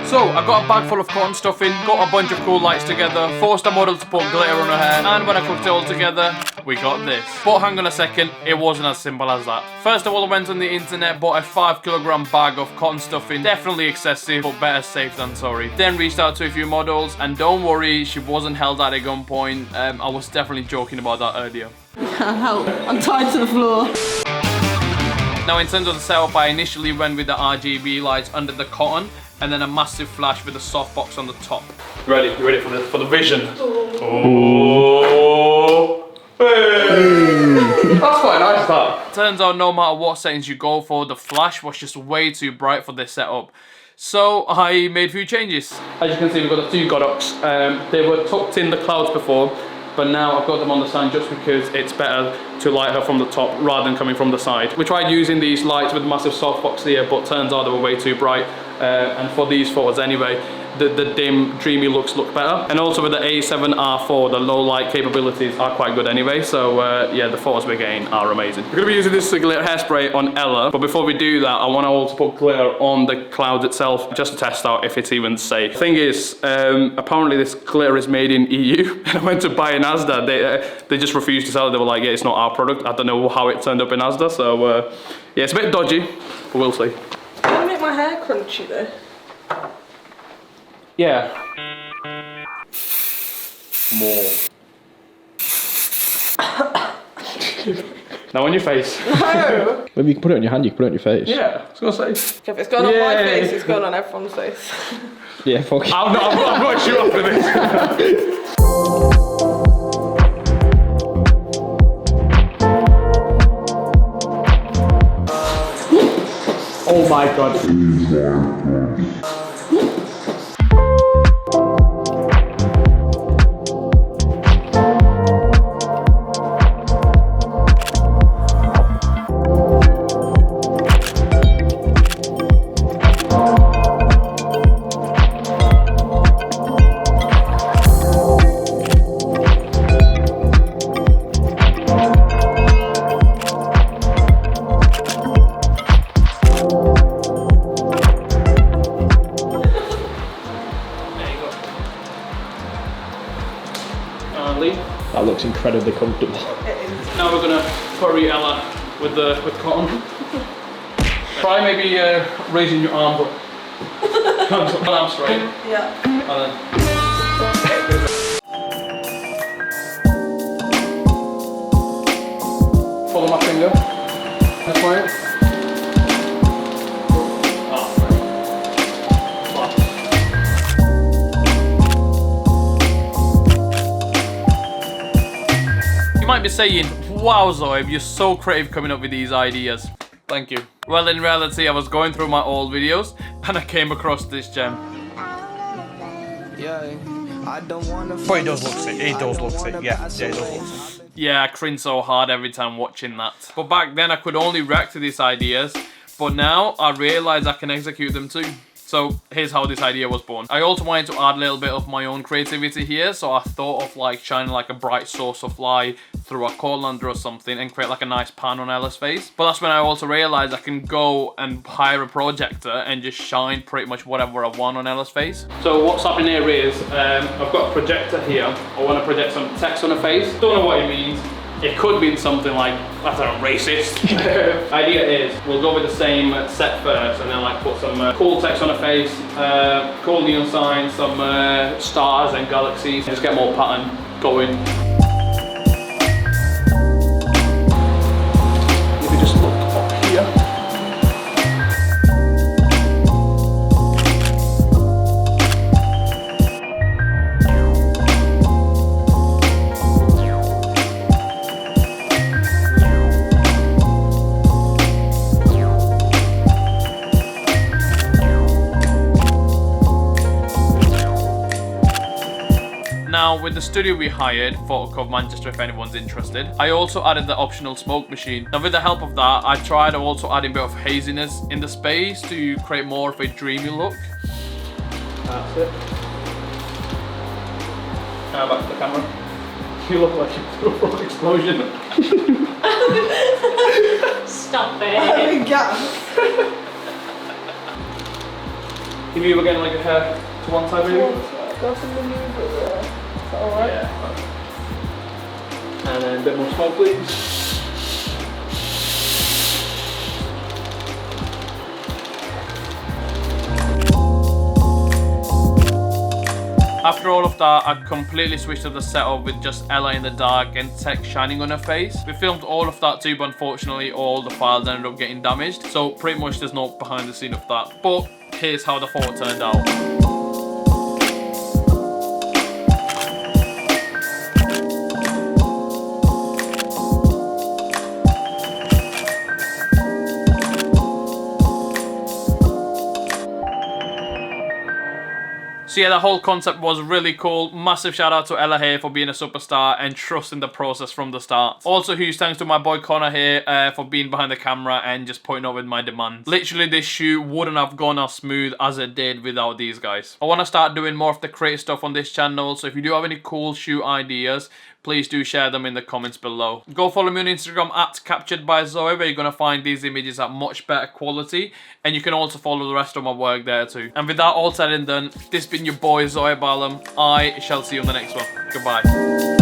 So I got a bag full of cotton stuffing, got a bunch of cool lights together, forced a model to put glitter on her hair, and when I cooked it all together, we got this. But hang on a second, it wasn't as simple as that. First of all, I went on the internet, bought a 5kg bag of cotton stuffing, definitely excessive, but better safe than sorry. Then reached out to a few models, and don't worry, she wasn't held at a gunpoint. I was definitely joking about that earlier. Help, I'm tied to the floor. Now in terms of the setup, I initially went with the RGB lights under the cotton, and then a massive flash with a softbox on the top. You ready for the vision? Oh. Hey. That's quite nice, that. Turns out no matter what settings you go for, the flash was just way too bright for this setup. So I made a few changes. As you can see, we've got the two Godox. They were tucked in the clouds before, but now I've got them on the stand just because it's better to light her from the top rather than coming from the side. We tried using these lights with massive softbox here, but turns out they were way too bright. And for these photos anyway, the dim, dreamy looks look better. And also with the A7R4, the low light capabilities are quite good anyway. So yeah, the photos we're getting are amazing. We're gonna be using this glitter hairspray on Ella, but before we do that, I want to also put glitter on the cloud itself, just to test out if it's even safe. Thing is, apparently this glitter is made in EU, and I went to buy in Asda, they just refused to sell it. They were like, yeah, it's not our product. I don't know how it turned up in Asda, so yeah, it's a bit dodgy, but we'll see. I want to make my hair crunchy though. Yeah. More. Now on your face. No! Maybe you can put it on your hand, you can put it on your face. Yeah, I was gonna say. If it's gone on my face, it's gone on everyone's face. Yeah, fuck it. I'm not sure after this. Oh my god. That looks incredibly comfortable. Now we're gonna curry Ella with cotton. Try maybe raising your arm up. One arm straight. Yeah. And then. Follow my finger. That's right. You might be saying, wow Zohaib, you're so creative coming up with these ideas. Thank you. Well, in reality, I was going through my old videos and I came across this gem. But it does look sick. It does look sick. Yeah, it does look sick. Yeah, I cringe so hard every time watching that. But back then I could only react to these ideas, but now I realise I can execute them too. So here's how this idea was born. I also wanted to add a little bit of my own creativity here, so I thought of like shining like a bright source of light through a colander or something and create like a nice pan on Ella's face. But that's when I also realized I can go and hire a projector and just shine pretty much whatever I want on Ella's face. So what's happening here is, I've got a projector here. I want to project some text on her face. Don't know what it means. It could be something like, I don't know, racist. Idea is, we'll go with the same set first and then like put some cool text on her face, cool neon signs, some stars and galaxies, and just get more pattern going. If you just look up here. Now, with the studio we hired, Photo Cove Manchester if anyone's interested, I also added the optional smoke machine. Now with the help of that, I tried also adding a bit of haziness in the space to create more of a dreamy look. That's it. Now back to the camera. You look like you threw a frog explosion. Stop it. Gas. Can you again like a hair to one side maybe? Go from the new bit there. Is that alright? Yeah. And then a bit more smoke, please. After all of that, I completely switched up the setup with just Ella in the dark and tech shining on her face. We filmed all of that too, but unfortunately all the files ended up getting damaged. So pretty much there's no behind the scene of that. But here's how the photo turned out. So yeah, the whole concept was really cool. Massive shout out to Ella here for being a superstar and trusting the process from the start. Also huge thanks to my boy Connor here for being behind the camera and just putting up with my demands. Literally this shoot wouldn't have gone as smooth as it did without these guys. I want to start doing more of the creative stuff on this channel, so if you do have any cool shoot ideas, please do share them in the comments below. Go follow me on Instagram at CapturedByZohaib, where you're going to find these images at much better quality. And you can also follow the rest of my work there too. And with that all said and done, this has been your boy Zohaib. I shall see you on the next one. Goodbye.